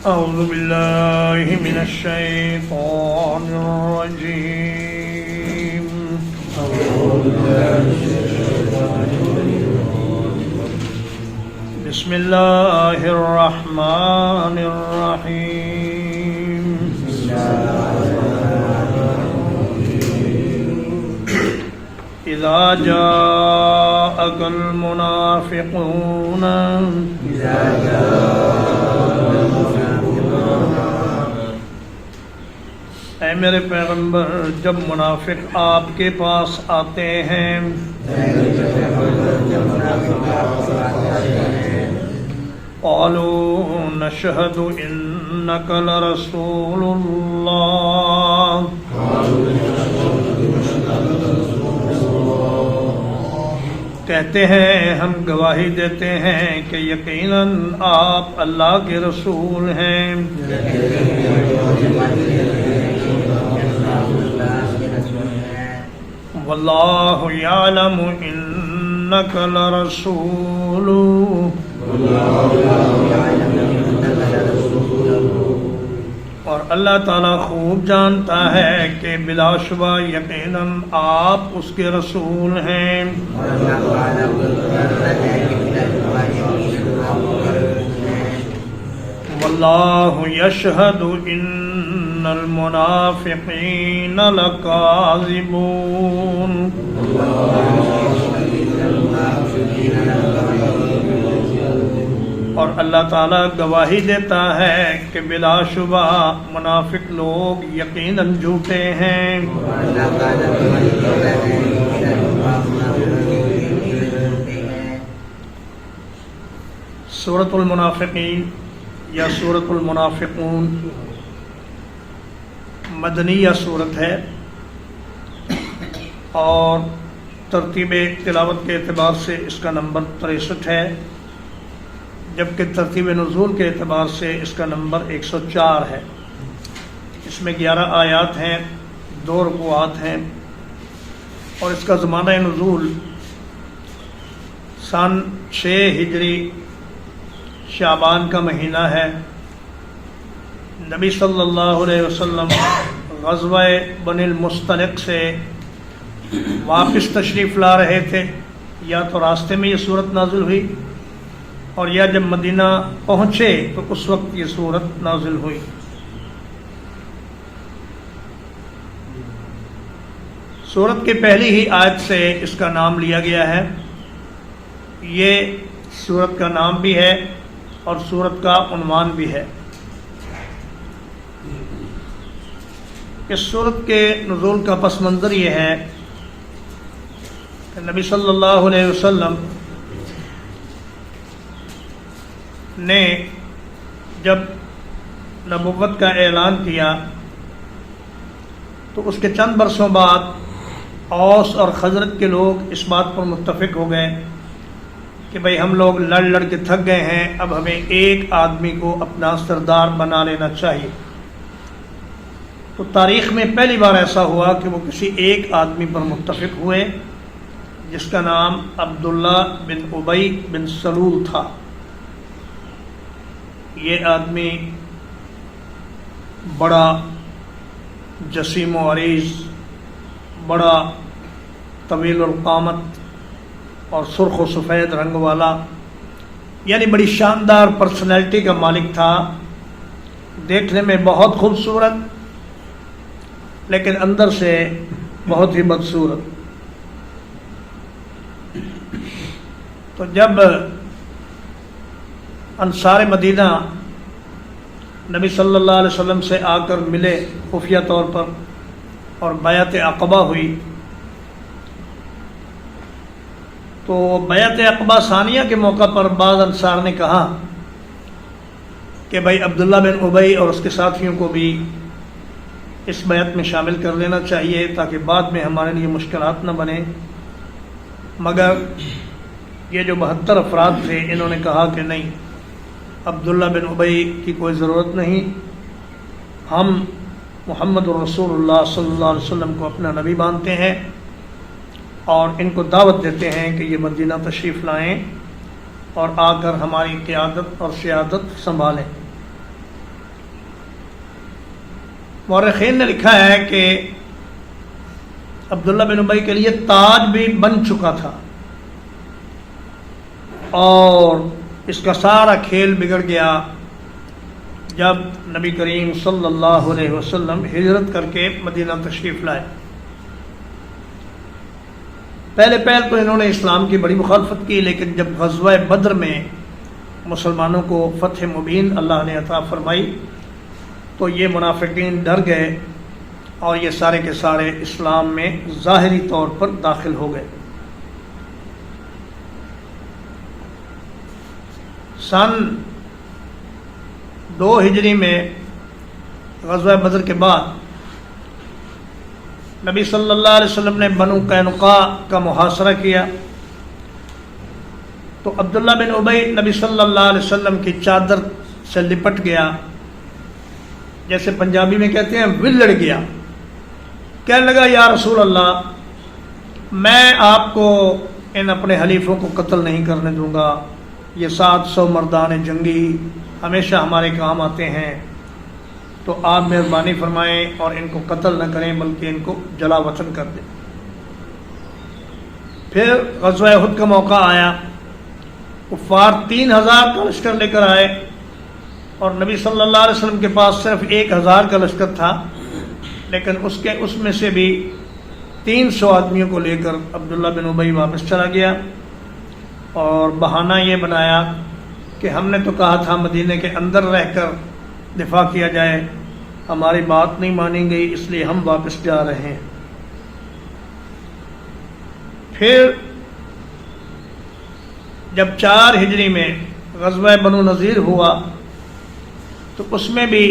أعوذ بالله من الشيطان الرجيم. بسم الله الرحمن الرحيم. إذا جاءك المنافقون اے میرے پیغمبر جب منافق آپ کے پاس آتے ہیں قالوا نشهد إنك لرسول الله کہتے ہیں ہم گواہی دیتے ہیں کہ یقیناً آپ اللہ کے رسول ہیں. واللہ یعلم انک لرسول، اور اللہ تعالیٰ خوب جانتا ہے کہ بلا شبہ یقیناً آپ اس کے رسول ہیں. واللہ یشہد ان المنافقین لکاذبون، اور اللہ تعالیٰ گواہی دیتا ہے کہ بلا شبہ منافق لوگ یقیناً جھوٹے ہیں. سورۃ المنافقین یا سورۃ المنافقون مدنیہ سورت ہے اور ترتیب تلاوت کے اعتبار سے اس کا نمبر 63 ہے، جبکہ ترتیب نزول کے اعتبار سے اس کا نمبر 104 ہے. اس میں 11 آیات ہیں، 2 رکوعات ہیں، اور اس کا زمانہ نزول سن 6 ہجری شعبان کا مہینہ ہے. نبی صلی اللہ علیہ وسلم غزوہ بنی المصطلق سے واپس تشریف لا رہے تھے، یا تو راستے میں یہ صورت نازل ہوئی اور یا جب مدینہ پہنچے تو اس وقت یہ صورت نازل ہوئی. صورت کی پہلی ہی آیت سے اس کا نام لیا گیا ہے. یہ صورت کا نام بھی ہے اور صورت کا عنوان بھی ہے. اس صورت کے نزول کا پس منظر یہ ہے کہ نبی صلی اللہ علیہ وسلم نے جب نبوت کا اعلان کیا تو اس کے چند برسوں بعد اوس اور خزرج کے لوگ اس بات پر متفق ہو گئے کہ بھئی ہم لوگ لڑ لڑ کے تھک گئے ہیں، اب ہمیں ایک آدمی کو اپنا سردار بنا لینا چاہیے. تو تاریخ میں پہلی بار ایسا ہوا کہ وہ کسی ایک آدمی پر متفق ہوئے جس کا نام عبداللہ بن ابی بن سلول تھا. یہ آدمی بڑا جسیم و عریض، بڑا طویل القامت اور سرخ و سفید رنگ والا، یعنی بڑی شاندار پرسنالٹی کا مالک تھا. دیکھنے میں بہت خوبصورت لیکن اندر سے بہت ہی بدصورت. تو جب انصار مدینہ نبی صلی اللہ علیہ وسلم سے آ کر ملے خفیہ طور پر اور بیعت عقبہ ہوئی، تو بیعت عقبہ ثانیہ کے موقع پر بعض انصار نے کہا کہ بھائی عبداللہ بن ابی اور اس کے ساتھیوں کو بھی اس بیعت میں شامل کر لینا چاہیے تاکہ بعد میں ہمارے لیے مشکلات نہ بنے. مگر یہ جو 72 افراد تھے انہوں نے کہا کہ نہیں، عبداللہ بن ابی کی کوئی ضرورت نہیں، ہم محمد رسول اللہ صلی اللہ علیہ وسلم کو اپنا نبی مانتے ہیں اور ان کو دعوت دیتے ہیں کہ یہ مدینہ تشریف لائیں اور آ کر ہماری قیادت اور سیادت سنبھالیں. مورخین نے لکھا ہے کہ عبداللہ بن ابی کے لیے تاج بھی بن چکا تھا اور اس کا سارا کھیل بگڑ گیا جب نبی کریم صلی اللہ علیہ وسلم ہجرت کر کے مدینہ تشریف لائے۔ پہلے تو انہوں نے اسلام کی بڑی مخالفت کی، لیکن جب غزوہ بدر میں مسلمانوں کو فتح مبین اللہ نے عطا فرمائی تو یہ منافقین ڈر گئے اور یہ سارے کے سارے اسلام میں ظاہری طور پر داخل ہو گئے۔ سن 2 ہجری میں غزوہ بدر کے بعد نبی صلی اللہ علیہ وسلم نے بنو قینقاع کا محاصرہ کیا تو عبداللہ بن ابی نبی صلی اللہ علیہ وسلم کی چادر سے لپٹ گیا، جیسے پنجابی میں کہتے ہیں ولڑ گیا۔ کہنے لگا یا رسول اللہ، میں آپ کو ان اپنے حلیفوں کو قتل نہیں کرنے دوں گا، یہ 700 مردان جنگی ہمیشہ ہمارے کام آتے ہیں، تو آپ مہربانی فرمائیں اور ان کو قتل نہ کریں بلکہ ان کو جلا وطن کر دیں۔ پھر غزوہ احد کا موقع آیا، کفار 3000 کا لشکر لے کر آئے اور نبی صلی اللہ علیہ وسلم کے پاس صرف 1000 کا لشکر تھا، لیکن اس میں سے بھی 300 آدمیوں کو لے کر عبداللہ بن ابی واپس چلا گیا اور بہانہ یہ بنایا کہ ہم نے تو کہا تھا مدینہ کے اندر رہ کر دفاع کیا جائے، ہماری بات نہیں مانی گئی اس لیے ہم واپس جا رہے ہیں۔ پھر جب 4 ہجری میں غزوہ بنو نذیر ہوا تو اس میں بھی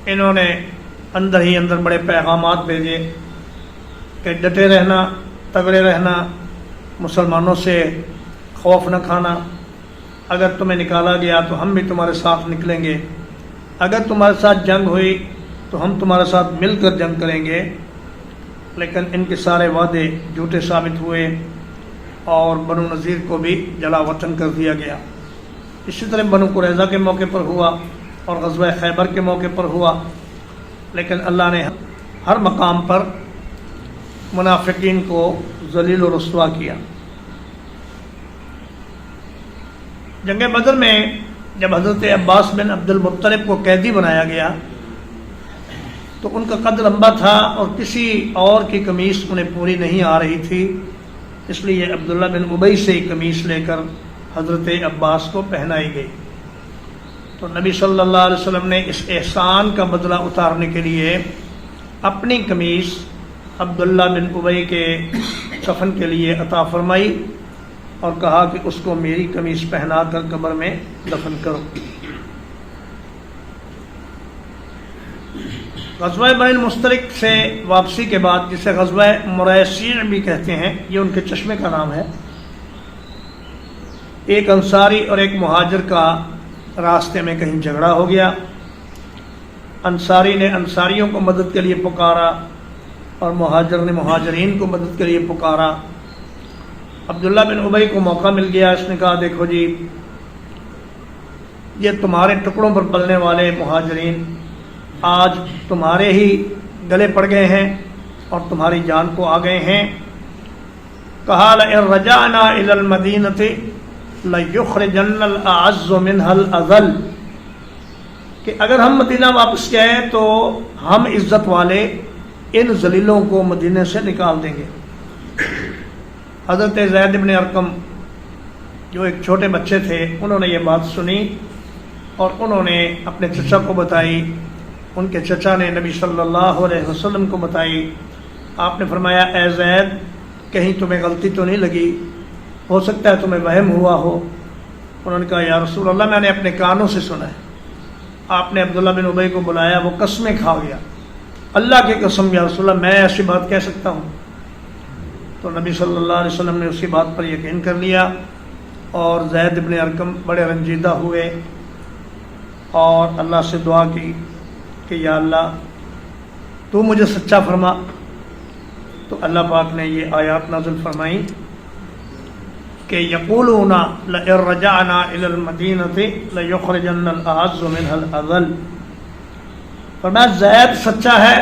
انہوں نے اندر ہی اندر بڑے پیغامات بھیجے کہ ڈٹے رہنا، تگڑے رہنا، مسلمانوں سے خوف نہ کھانا، اگر تمہیں نکالا گیا تو ہم بھی تمہارے ساتھ نکلیں گے، اگر تمہارے ساتھ جنگ ہوئی تو ہم تمہارے ساتھ مل کر جنگ کریں گے۔ لیکن ان کے سارے وعدے جھوٹے ثابت ہوئے اور بنو نذیر کو بھی جلا وطن کر دیا گیا۔ اسی طرح بنو قریظہ کے موقع پر ہوا اور غزوہ خیبر کے موقع پر ہوا، لیکن اللہ نے ہر مقام پر منافقین کو ذلیل و رسوا کیا۔ جنگ بدر میں جب حضرت عباس بن عبد المطلب کو قیدی بنایا گیا تو ان کا قد لمبا تھا اور کسی اور کی قمیص انہیں پوری نہیں آ رہی تھی، اس لیے عبداللہ بن ابی سے ہی قمیص لے کر حضرت عباس کو پہنائی گئی۔ تو نبی صلی اللہ علیہ وسلم نے اس احسان کا بدلہ اتارنے کے لیے اپنی قمیص عبداللہ بن ابی کے کفن کے لیے عطا فرمائی اور کہا کہ اس کو میری قمیص پہنا کر قبر میں دفن کرو۔ غزوہ بنی المستلق سے واپسی کے بعد، جسے غزوہ مریسیع بھی کہتے ہیں، یہ ان کے چشمے کا نام ہے، ایک انصاری اور ایک مہاجر کا راستے میں کہیں جھگڑا ہو گیا۔ انصاری نے انصاریوں کو مدد کے لیے پکارا اور مہاجر نے مہاجرین کو مدد کے لیے پکارا۔ عبداللہ بن ابی کو موقع مل گیا، اس نے کہا دیکھو جی، یہ تمہارے ٹکڑوں پر پلنے والے مہاجرین آج تمہارے ہی گلے پڑ گئے ہیں اور تمہاری جان کو آ گئے ہیں۔ کہا لئن رجعنا الی المدینۃ لیخرجن الاعز منها الاذل، کہ اگر ہم مدینہ واپس گئے تو ہم عزت والے ان ذلیلوں کو مدینے سے نکال دیں گے۔ حضرت زید بن ارقم جو ایک چھوٹے بچے تھے، انہوں نے یہ بات سنی اور انہوں نے اپنے چچا کو بتائی، ان کے چچا نے نبی صلی اللہ علیہ وسلم کو بتائی۔ آپ نے فرمایا اے زید، کہیں تمہیں غلطی تو نہیں لگی؟ ہو سکتا ہے تمہیں وہم ہوا ہو۔ انہوں نے کہا یا رسول اللہ، میں نے اپنے کانوں سے سنا ہے۔ آپ نے عبداللہ بن ابی کو بلایا، وہ قسمیں کھا گیا، اللہ کی قسم یا رسول اللہ میں ایسی بات کہہ سکتا ہوں؟ تو نبی صلی اللہ علیہ وسلم نے اس کی بات پر یقین کر لیا اور زید بن ارقم بڑے رنجیدہ ہوئے اور اللہ سے دعا کی کہ یا اللہ تو مجھے سچا فرما۔ تو اللہ پاک نے یہ آیات نازل فرمائیں کہ یقولون لئن رجعنا الی المدینۃ لیخرجن الاعز منها الاذل، فرمایا زید سچا ہے،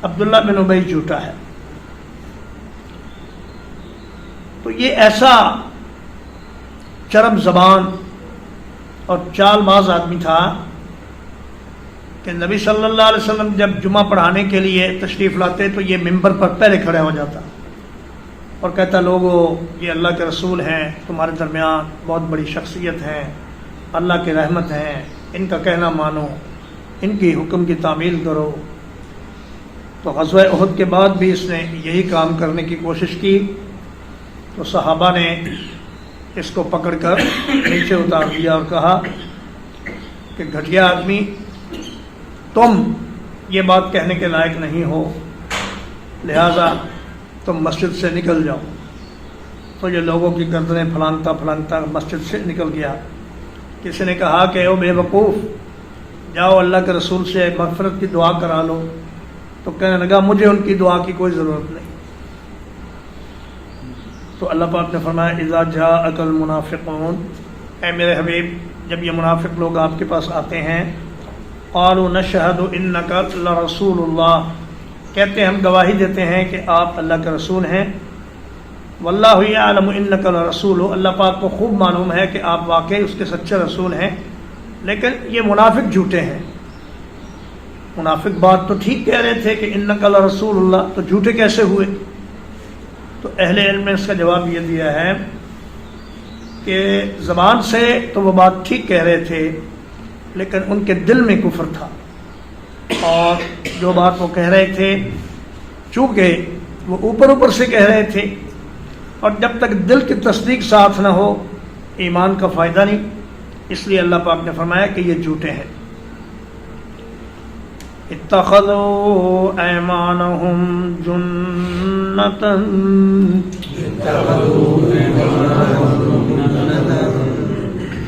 عبداللہ بن ابی جھوٹا ہے۔ تو یہ ایسا چرب زبان اور چال باز آدمی تھا کہ نبی صلی اللہ علیہ وسلم جب جمعہ پڑھانے کے لیے تشریف لاتے تو یہ ممبر پر پہلے کھڑے ہو جاتا اور کہتا لوگو یہ اللہ کے رسول ہیں، تمہارے درمیان بہت بڑی شخصیت ہیں، اللہ کی رحمت ہیں، ان کا کہنا مانو، ان کی حکم کی تعمیل کرو۔ تو غزوہ احد کے بعد بھی اس نے یہی کام کرنے کی کوشش کی، تو صحابہ نے اس کو پکڑ کر نیچے اتار دیا اور کہا کہ گھٹیا آدمی، تم یہ بات کہنے کے لائق نہیں ہو، لہذا تم مسجد سے نکل جاؤ۔ تو یہ لوگوں کی گردنیں پھلانگتا پھلانگتا مسجد سے نکل گیا۔ کسی نے کہا کہ او بے وقوف، جاؤ اللہ کے رسول سے مغفرت کی دعا کرا لو۔ تو کہنے لگا مجھے ان کی دعا کی کوئی ضرورت نہیں۔ تو اللہ پاک نے فرمایا اذا جاءک المنافقون، اے میرے حبیب جب یہ منافق لوگ آپ کے پاس آتے ہیں، قالوا نشہد انک لرسول اللہ، کہتے ہیں ہم گواہی دیتے ہیں کہ آپ اللہ کے رسول ہیں، واللہ یعلم انک لرسول، اللہ پاک کو خوب معلوم ہے کہ آپ واقعی اس کے سچے رسول ہیں، لیکن یہ منافق جھوٹے ہیں۔ منافق بات تو ٹھیک کہہ رہے تھے کہ انک لرسول اللہ، تو جھوٹے کیسے ہوئے؟ تو اہل علم نے اس کا جواب یہ دیا ہے کہ زبان سے تو وہ بات ٹھیک کہہ رہے تھے، لیکن ان کے دل میں کفر تھا، اور جو بات وہ کہہ رہے تھے چونکہ وہ اوپر اوپر سے کہہ رہے تھے، اور جب تک دل کی تصدیق ساتھ نہ ہو ایمان کا فائدہ نہیں، اس لیے اللہ پاک نے فرمایا کہ یہ جھوٹے ہیں۔ اتخذوا ایمانہم جنتا،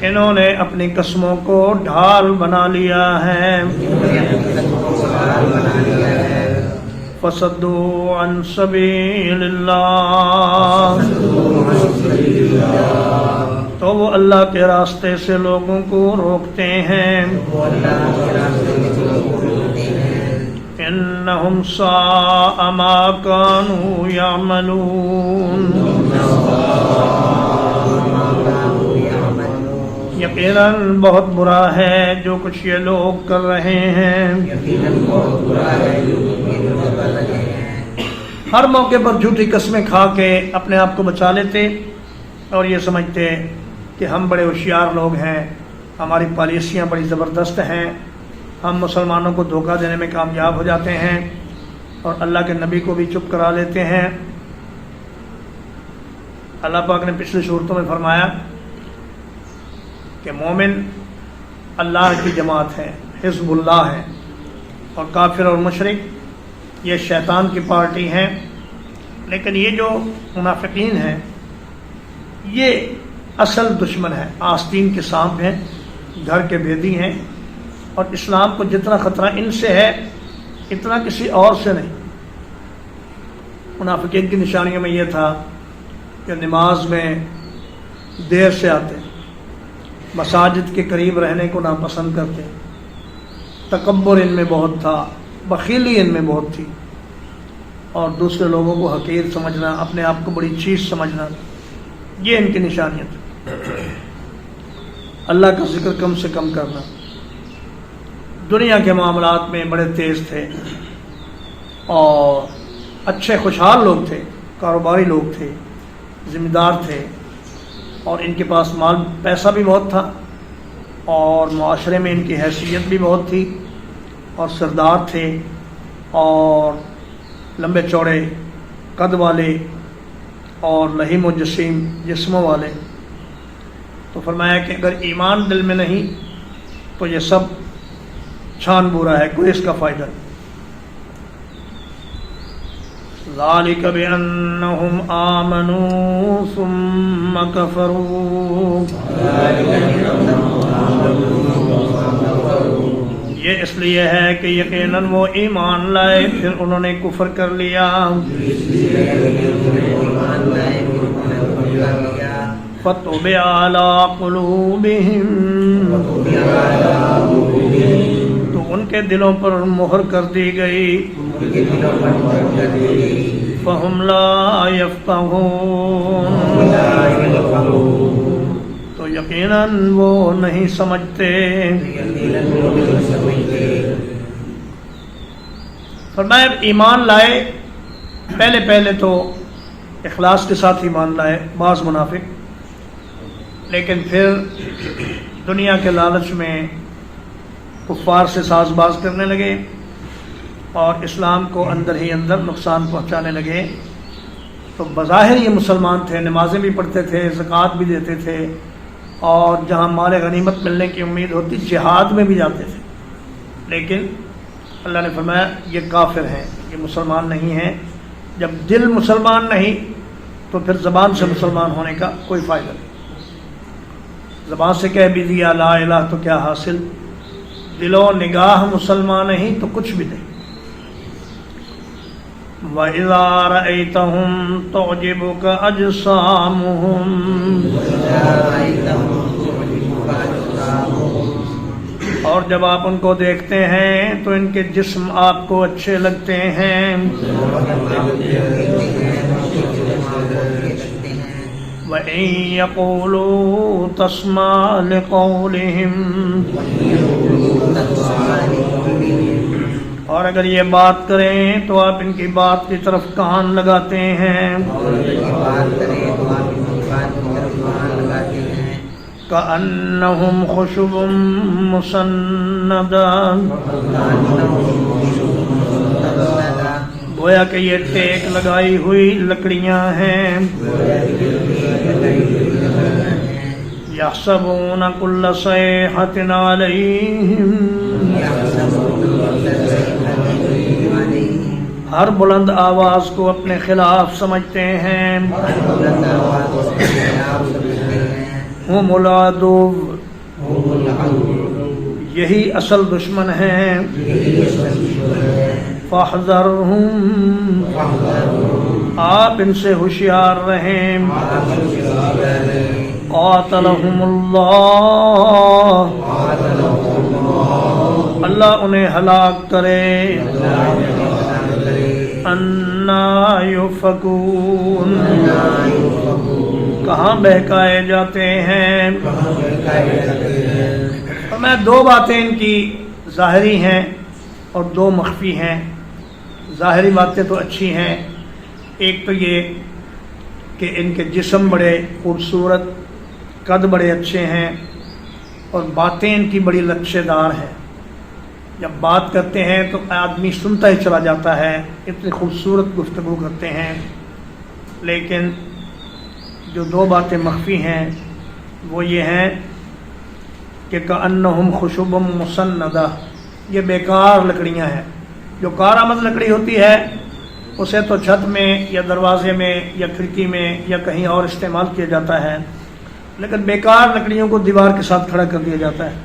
انہوں نے اپنی قسموں کو ڈھال بنا لیا ہے، فصدوا عن سبیل اللہ، تو وہ اللہ کے راستے سے لوگوں کو روکتے ہیں، انہم ساء ما کانوا یعملون، یقیناً بہت برا ہے جو کچھ یہ لوگ کر رہے ہیں۔ ہر موقع پر جھوٹی قسمیں کھا کے اپنے آپ کو بچا لیتے اور یہ سمجھتے کہ ہم بڑے ہوشیار لوگ ہیں، ہماری پالیسیاں بڑی زبردست ہیں، ہم مسلمانوں کو دھوکہ دینے میں کامیاب ہو جاتے ہیں اور اللہ کے نبی کو بھی چپ کرا لیتے ہیں۔ اللہ پاک نے پچھلی صورتوں میں فرمایا کہ مومن اللہ کی جماعت ہے، حزب اللہ ہے، اور کافر اور مشرک یہ شیطان کی پارٹی ہیں۔ لیکن یہ جو منافقین ہیں یہ اصل دشمن ہے، آستین کے سانپ ہیں، گھر کے بھیدی ہیں، اور اسلام کو جتنا خطرہ ان سے ہے اتنا کسی اور سے نہیں۔ منافقین کی نشانیوں میں یہ تھا کہ نماز میں دیر سے آتے، مساجد کے قریب رہنے کو ناپسند کرتے، تکبر ان میں بہت تھا، بخیلی ان میں بہت تھی، اور دوسرے لوگوں کو حقیر سمجھنا، اپنے آپ کو بڑی چیز سمجھنا، یہ ان کی نشانیاں تھی۔ اللہ کا ذکر کم سے کم کرنا، دنیا کے معاملات میں بڑے تیز تھے، اور اچھے خوشحال لوگ تھے، کاروباری لوگ تھے، ذمہ دار تھے، اور ان کے پاس مال پیسہ بھی بہت تھا، اور معاشرے میں ان کی حیثیت بھی بہت تھی، اور سردار تھے، اور لمبے چوڑے قد والے، اور لہیم و جسیم جسموں والے۔ تو فرمایا کہ اگر ایمان دل میں نہیں تو یہ سب چھان بورا ہے، کوئی اس کا فائدہ نہیں۔ ذالک بأنہم آمنوا ثم کفروا، یہ اس لیے ہے کہ یقیناً وہ ایمان لائے پھر انہوں نے کفر کر لیا۔ فَطُبِعَ عَلَىٰ قُلُوبِهِمْ، تو ان ان کے دلوں پر مہر کر دی گئی فہم لا یفقہون تو یقیناً وہ نہیں سمجھتے. فرمایا ایمان لائے پہلے تو اخلاص کے ساتھ ایمان لائے بعض منافق، لیکن پھر دنیا کے لالچ میں کفار سے ساز باز کرنے لگے اور اسلام کو اندر ہی اندر نقصان پہنچانے لگے. تو بظاہر یہ مسلمان تھے، نمازیں بھی پڑھتے تھے، زکوٰۃ بھی دیتے تھے، اور جہاں مال غنیمت ملنے کی امید ہوتی جہاد میں بھی جاتے تھے، لیکن اللہ نے فرمایا یہ کافر ہیں، یہ مسلمان نہیں ہیں. جب دل مسلمان نہیں تو پھر زبان سے مسلمان ہونے کا کوئی فائدہ نہیں. زبان سے کہہ بھی دیا لا الہ تو کیا حاصل، دل و نگاہ مسلمان نہیں تو کچھ بھی نہیں. وَإِذَا رَأَيْتَهُمْ تُعْجِبُكَ أَجْسَامُهُمْ اور جب آپ ان کو دیکھتے ہیں تو ان کے جسم آپ کو اچھے لگتے ہیں. وَإِن يَقُولُوا تَسْمَعْ لِقَوْلِهِمْ اور اگر یہ بات کریں تو آپ ان کی بات کی طرف کان لگاتے ہیں. کأنہم خشب مسندہ گویا کہ یہ ٹیک لگائی ہوئی لکڑیاں ہیں. یحسبون کل صیحۃ علیہم ہر بلند آواز کو اپنے خلاف سمجھتے ہیں. ہم العدو یہی اصل دشمن ہیں. فاحذرہم آپ ان سے ہوشیار رہیں. قاتلہم اللہ اللہ انہیں ہلاک کرے. انا یؤفکون کہاں بہکائے جاتے ہیں. اور میں دو باتیں ان کی ظاہری ہیں اور دو مخفی ہیں. ظاہری باتیں تو اچھی ہیں، ایک تو یہ کہ ان کے جسم بڑے خوبصورت، قد بڑے اچھے ہیں، اور باتیں ان کی بڑی لچے دار ہیں. جب بات کرتے ہیں تو آدمی سنتا ہی چلا جاتا ہے، اتنی خوبصورت گفتگو کرتے ہیں. لیکن جو دو باتیں مخفی ہیں وہ یہ ہیں کہ کأنہم خشب مسندہ یہ بیکار لکڑیاں ہیں. جو کارآمد لکڑی ہوتی ہے اسے تو چھت میں یا دروازے میں یا کھڑکی میں یا کہیں اور استعمال کیا جاتا ہے، لیکن بیکار لکڑیوں کو دیوار کے ساتھ کھڑا کر دیا جاتا ہے.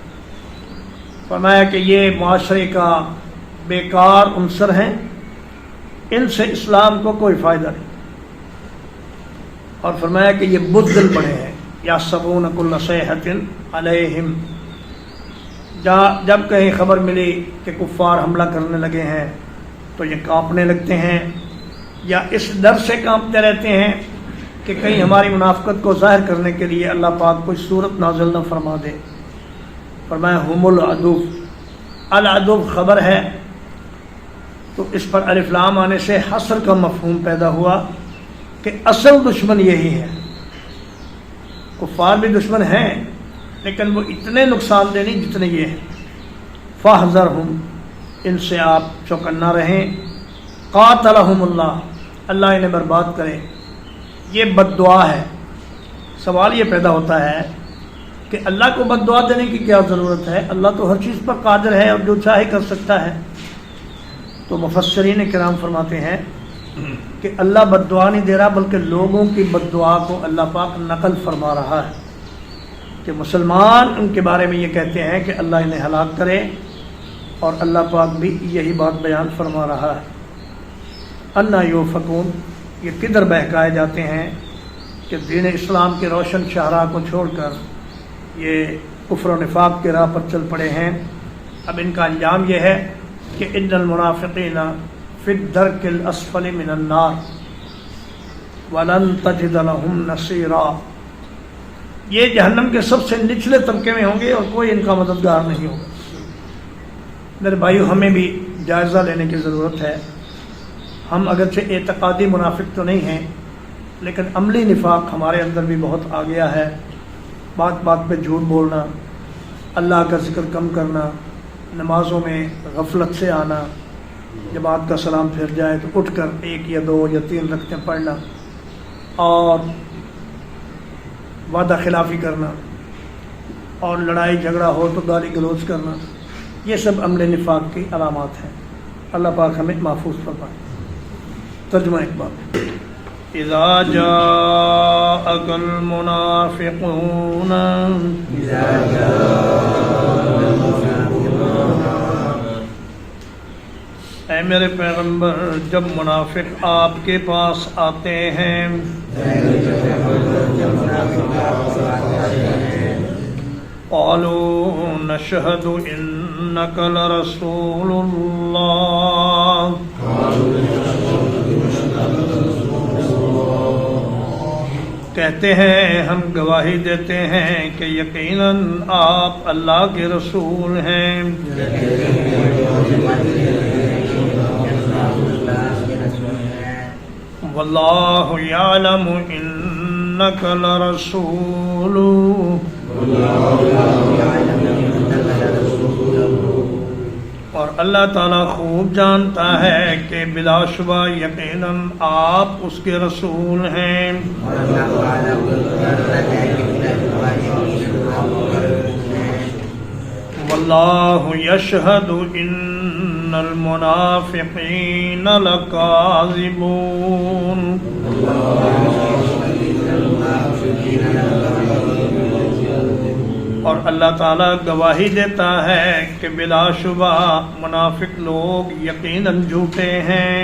فرمایا کہ یہ معاشرے کا بیکار عنصر ہیں، ان سے اسلام کو کوئی فائدہ نہیں. اور فرمایا کہ یہ بدل پڑے ہیں. یحسبون کل صیحۃ علیہم جب کہیں خبر ملی کہ کفار حملہ کرنے لگے ہیں تو یہ کانپنے لگتے ہیں، یا اس ڈر سے کانپتے رہتے ہیں کہ کہیں ہماری منافقت کو ظاہر کرنے کے لیے اللہ پاک کوئی صورت نازل نہ فرما دے. فرمایا ہم العدو العدو خبر ہے تو اس پر الف لام آنے سے حصر کا مفہوم پیدا ہوا کہ اصل دشمن یہی ہے. کفار بھی دشمن ہیں لیکن وہ اتنے نقصان دہ نہیں جتنے یہ ہیں. فاحذرہم ان سے آپ چوکنا رہیں. قاتلہم اللہ اللہ انہیں برباد کرے. یہ بد دعا ہے. سوال یہ پیدا ہوتا ہے کہ اللہ کو بد دعا دینے کی کیا ضرورت ہے؟ اللہ تو ہر چیز پر قادر ہے اور جو چاہے کر سکتا ہے. تو مفسرین کرام فرماتے ہیں کہ اللہ بد دعا نہیں دے رہا بلکہ لوگوں کی بد دعا کو اللہ پاک نقل فرما رہا ہے کہ مسلمان ان کے بارے میں یہ کہتے ہیں کہ اللہ انہیں ہلاک کرے، اور اللہ پاک بھی یہی بات بیان فرما رہا ہے. انا یؤفکون یہ کدھر بہکائے جاتے ہیں کہ دین اسلام کے روشن شاہراہ کو چھوڑ کر یہ کفر و نفاق کے راہ پر چل پڑے ہیں. اب ان کا انجام یہ ہے کہ ان المنافقین فی الدرک الاسفل من النار ولن تجد لهم نصیرا، یہ جہنم کے سب سے نچلے طبقے میں ہوں گے اور کوئی ان کا مددگار نہیں ہوگا۔ میرے بھائیو، ہمیں بھی جائزہ لینے کی ضرورت ہے۔ ہم اگرچہ اعتقادی منافق تو نہیں ہیں، لیکن عملی نفاق ہمارے اندر بھی بہت آ گیا ہے۔ بات بات پہ جھوٹ بولنا، اللہ کا ذکر کم کرنا، نمازوں میں غفلت سے آنا، جماعت کا سلام پھر جائے تو اٹھ کر 1 یا 2 یا 3 رکعتیں پڑھنا، اور وعدہ خلافی کرنا، اور لڑائی جھگڑا ہو تو گالی گلوچ کرنا، یہ سب عمل نفاق کی علامات ہیں۔ اللہ پاک ہمیں محفوظ فرمائے۔ ترجمہ اقبال: اذا جاءك المنافقون اے میرے پیغمبر، جب منافق آپ کے پاس آتے ہیں، قالوا نشهد انك لرسول اللہ، کہتے ہیں ہم گواہی دیتے ہیں کہ یقیناً آپ اللہ کے رسول ہیں۔ واللہ یعلم انک لرسول، اور اللہ تعالیٰ خوب جانتا ہے کہ بلا شبہ یقیناً آپ اس کے رسول ہیں۔ واللہ یشہد ان المنافقین لکاذبون، اور اللہ تعالیٰ گواہی دیتا ہے کہ بلا شبہ منافق لوگ یقیناً جھوٹے ہیں۔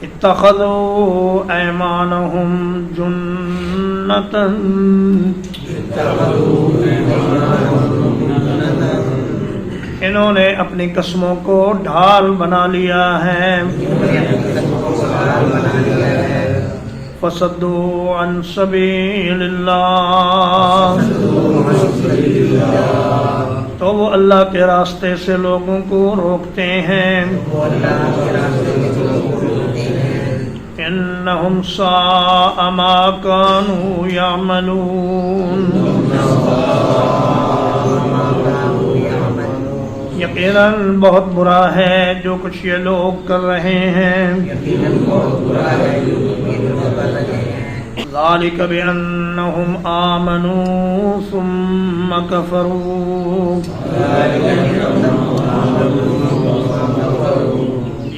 اتخذوا ایمانہم جنۃ، انہوں نے اپنی قسموں کو ڈھال بنا لیا ہے۔ فصدوا عن سبیل اللہ، تو وہ اللہ کے راستے سے لوگوں کو روکتے ہیں۔ انہم ساء ما کانوا یعملون، یقیناً بہت برا ہے جو کچھ یہ لوگ کر رہے ہیں۔ ذالک بأنہم آمنوا ثم کفروا،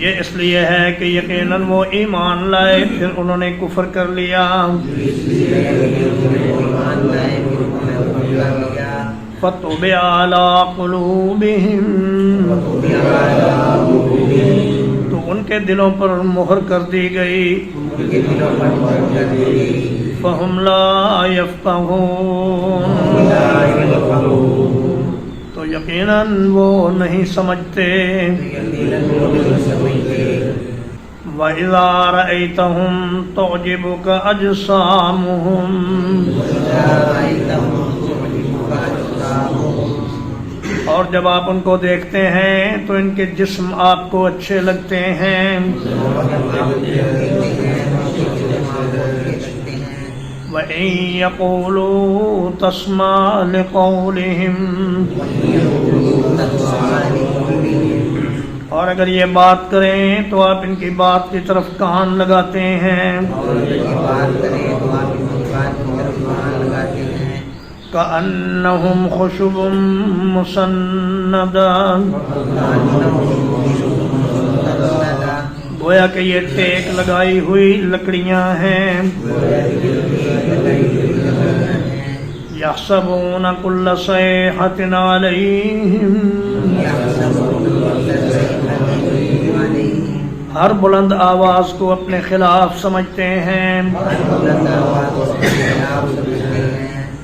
یہ اس لیے ہے کہ یقیناً وہ ایمان لائے پھر انہوں نے کفر کر لیا۔ فَطُبِعَ عَلَىٰ قُلُوبِهِمْ، تو ان کے دلوں پر مہر کر دی گئی۔ فَهُمْ لَا يَفْقَهُونَ، تو یقیناً وہ نہیں سمجھتے۔ وَإِذَا رَأَيْتَهُمْ تُعْجِبُكَ أَجْسَامُهُمْ، اور جب آپ ان کو دیکھتے ہیں تو ان کے جسم آپ کو اچھے لگتے ہیں۔ وَإِن يَقُولُوا تَسْمَعْ لِقَوْلِهِمْ، اور اگر یہ بات کریں تو آپ ان کی بات کی طرف کان لگاتے ہیں۔ کأنہم خشب مسندہ، گویا کہ یہ ٹیک لگائی ہوئی لکڑیاں ہیں۔ یحسبون کل صیحۃ علیہم، ہر بلند آواز کو اپنے خلاف سمجھتے ہیں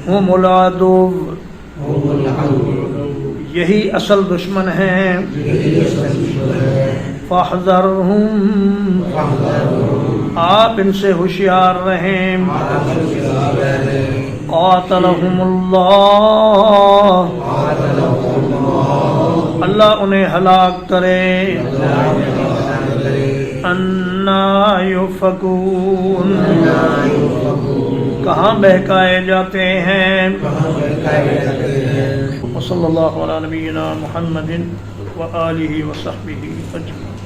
ہم العدو یہی اصل دشمن ہیں فاحذرہم آپ ان سے ہوشیار رہیں قاتلہم اللہ اللہ انہیں ہلاک کرے انا یؤفکون کہاں بہکائے جاتے ہیں وصلی اللہ علی نبینا محمد وآلہ وصحبہ اجمعین.